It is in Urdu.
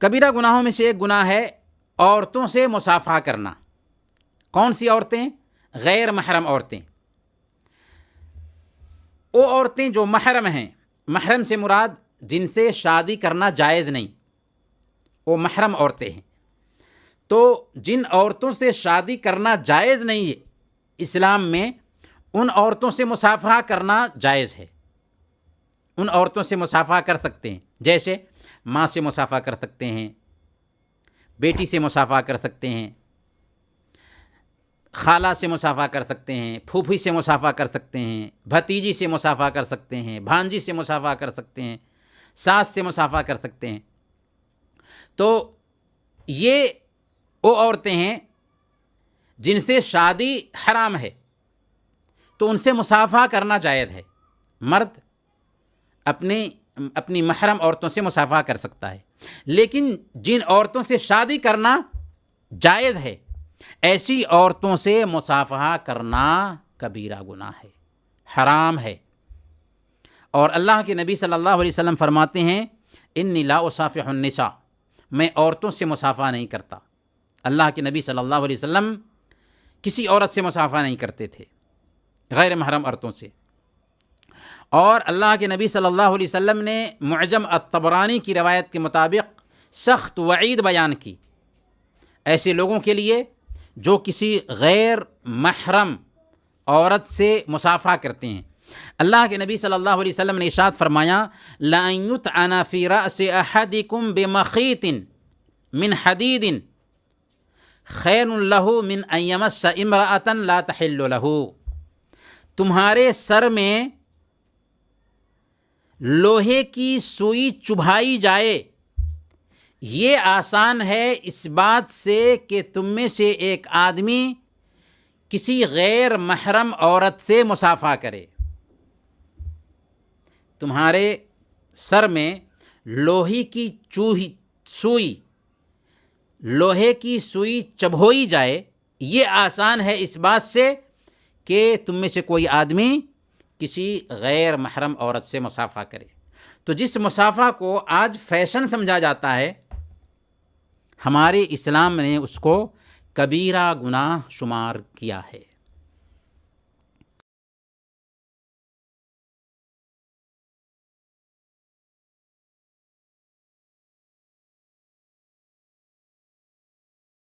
کبیرہ گناہوں میں سے ایک گناہ ہے عورتوں سے مصافحہ کرنا۔ کون سی عورتیں؟ غیر محرم عورتیں۔ وہ عورتیں جو محرم ہیں، محرم سے مراد جن سے شادی کرنا جائز نہیں، وہ محرم عورتیں ہیں۔ تو جن عورتوں سے شادی کرنا جائز نہیں ہے اسلام میں، ان عورتوں سے مصافحہ کرنا جائز ہے۔ ان عورتوں سے مصافحہ کر سکتے ہیں، جیسے ماں سے مصافحہ کر سکتے ہیں، بیٹی سے مصافحہ کر سکتے ہیں، خالہ سے مصافحہ کر سکتے ہیں، پھوپھی سے مصافحہ کر سکتے ہیں، بھتیجی سے مصافحہ کر سکتے ہیں، بھانجی سے مصافحہ کر سکتے ہیں، ساس سے مصافحہ کر سکتے ہیں۔ تو یہ وہ عورتیں ہیں جن سے شادی حرام ہے، تو ان سے مصافحہ کرنا جائز ہے۔ مرد اپنی محرم عورتوں سے مصافحہ کر سکتا ہے، لیکن جن عورتوں سے شادی کرنا جائز ہے، ایسی عورتوں سے مصافحہ کرنا کبیرہ گناہ ہے، حرام ہے۔ اور اللہ کے نبی صلی اللہ علیہ وسلم فرماتے ہیں انی لا اصافح النساء، میں عورتوں سے مصافحہ نہیں کرتا۔ اللہ کے نبی صلی اللہ علیہ وسلم کسی عورت سے مصافحہ نہیں کرتے تھے، غیر محرم عورتوں سے۔ اور اللہ کے نبی صلی اللہ علیہ وسلم نے معجم الطبرانی کی روایت کے مطابق سخت وعید بیان کی ایسے لوگوں کے لیے جو کسی غیر محرم عورت سے مصافحہ کرتے ہیں۔ اللہ کے نبی صلی اللہ علیہ وسلم نے ارشاد فرمایا لَأَن يُطْعَنَ فِي رَأْسِ أَحَدِكُمْ بِمَخِيطٍ مِّنْ حَدِيدٍ خَيْرٌ لَهُ مِنْ أَن يَمَسَّ امْرَأَةً لَا تَحِلُّ لَهُ، تمہارے سر میں لوہے کی سوئی چبھائی جائے، یہ آسان ہے اس بات سے کہ تم میں سے ایک آدمی کسی غیر محرم عورت سے مصافحہ کرے۔ تمہارے سر میں لوہے کی سوئی چبھوئی جائے، یہ آسان ہے اس بات سے کہ تم میں سے کوئی آدمی کسی غیر محرم عورت سے مصافحہ کرے۔ تو جس مصافحہ کو آج فیشن سمجھا جاتا ہے، ہمارے اسلام نے اس کو کبیرہ گناہ شمار کیا ہے۔